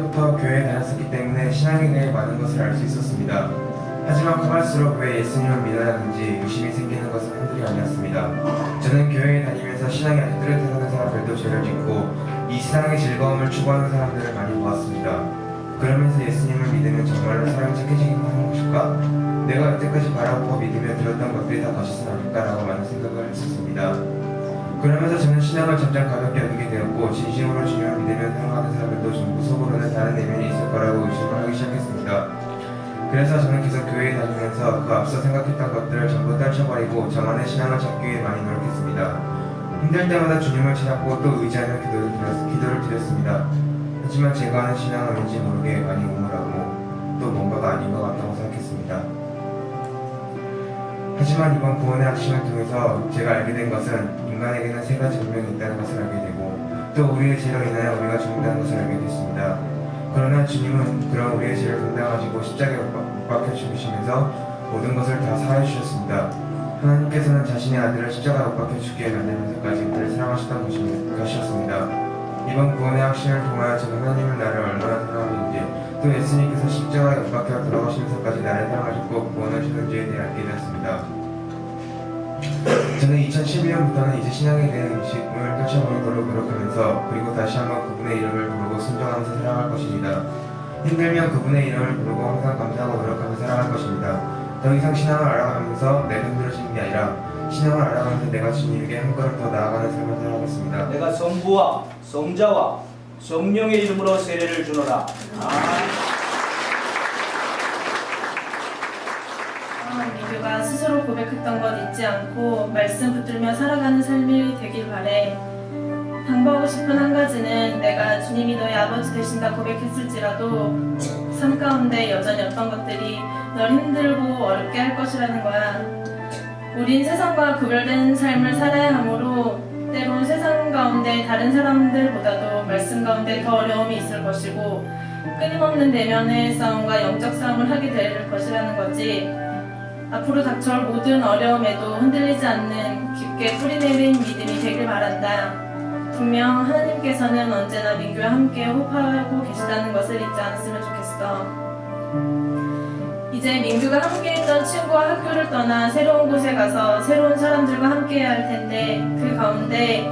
때부터 교회에 다녔었기 때문에 신앙에 대해 많은 것을 알 수 있었습니다. 하지만 커갈수록 왜 예수님을 믿어야 하는지 의심이 생기는 것은 한둘이 아니었습니다. 저는 교회에 다니면서 신앙이 아주 뚜렷하다는 사람들도 죄를 짓고 이 세상의 즐거움을 추구하는 사람들을 많이 보았습니다. 그러면서 예수님을 믿으면 정말로 사람이 착해지긴 하는 것일까? 내가 여태까지 바라보고 믿으며 들었던 것들이 다 거짓은 아닐까라고 많은 생각을 했었습니다. 그러면서 저는 신앙을 점점 가볍게 여기게 되었고 진심으로 주님을 믿으며 살아가는 사람들도 전부 속으로는 다른 내면이 있을 거라고 의심을 하기 시작했습니다. 그래서 저는 계속 교회에 다니면서 그 앞서 생각했던 것들을 전부 떨쳐버리고 저만의 신앙을 찾기 위해 많이 노력했습니다. 힘들 때마다 주님을 찾았고 또 의지하며 기도를 드렸습니다. 하지만 제가 하는 신앙은 왠지 모르게 많이 우물하고 또 뭔가가 아닌 것 같다고 생각했습니다. 하지만 이번 구원의 확신을 통해서 제가 알게 된 것은 인간에게는 세 가지 운명이 있다는 것을 알게 되고 또 우리의 죄로 인하여 우리가 죽는다는 것을 알게 됐습니다. 그러나 주님은 그런 우리의 죄를 담당하시고 십자가에 못 박혀 죽으시면서 모든 것을 다 사해 주셨습니다. 하나님께서는 자신의 아들을 십자가에 못 박혀 죽게 만들면서까지 우리를 사랑하셨던 것이었습니다. 이번 구원의 확신을 통하여 저는 하나님을 나를 얼마나 사랑하는지 또 예수님께서 십자가에 못 박혀 돌아가시면서까지 나를 사랑하셨고 구원하시는지에 대해 알게 되었습니다. 저는 2012년부터는 이제 신앙에 대한 의식을 떨쳐버리도록 노력하면서 그리고 다시 한번 그분의 이름을 부르고 순종하면서 살아갈 것입니다. 힘들면 그분의 이름을 부르고 항상 감사하고 노력하며 살아갈 것입니다. 더 이상 신앙을 알아가면서 내가 힘들어지는 게 아니라 신앙을 알아가면서 내가 주님에게 한 걸음 더 나아가는 삶을 살아가겠습니다. 내가 성부와 성자와 성령의 이름으로 세례를 주노라. 민규가 스스로 고백했던 것 잊지 않고 말씀 붙들며 살아가는 삶이 되길 바래. 당부하고 싶은 한 가지는 내가 주님이 너의 아버지 되신다 고백했을지라도 삶 가운데 여전히 어떤 것들이 널 힘들고 어렵게 할 것이라는 거야. 우린 세상과 구별된 삶을 살아야 하므로 때로 세상 가운데 다른 사람들보다도 말씀 가운데 더 어려움이 있을 것이고 끊임없는 내면의 싸움과 영적 싸움을 하게 될 것이라는 거지. 앞으로 닥쳐올 모든 어려움에도 흔들리지 않는 깊게 뿌리내린 믿음이 되길 바란다. 분명 하나님께서는 언제나 민규와 함께 호흡하고 계시다는 것을 잊지 않았으면 좋겠어. 이제 민규가 함께했던 친구와 학교를 떠나 새로운 곳에 가서 새로운 사람들과 함께해야 할 텐데 그 가운데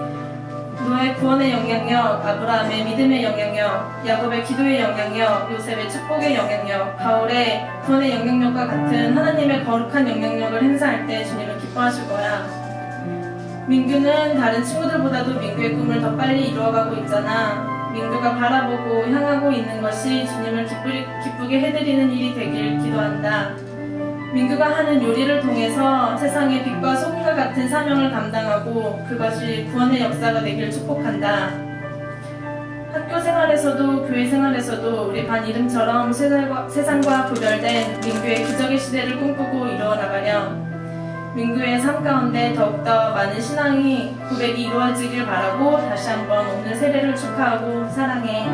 노아의 구원의 영향력, 아브라함의 믿음의 영향력, 야곱의 기도의 영향력, 요셉의 축복의 영향력, 바울의 구원의 영향력과 같은 하나님의 거룩한 영향력을 행사할 때 주님은 기뻐하실 거야. 민규는 다른 친구들보다도 민규의 꿈을 더 빨리 이루어가고 있잖아. 민규가 바라보고 향하고 있는 것이 주님을 기쁘게 해드리는 일이 되길 기도한다. 민규가 하는 요리를 통해서 세상의 빛과 소금과 같은 사명을 감당하고 그것이 구원의 역사가 되길 축복한다. 학교 생활에서도 교회 생활에서도 우리 반 이름처럼 세상과 구별된 민규의 기적의 시대를 꿈꾸고 이루어 나가렴. 민규의 삶 가운데 더욱더 많은 신앙이 고백이 이루어지길 바라고 다시 한번 오늘 세례를 축하하고 사랑해.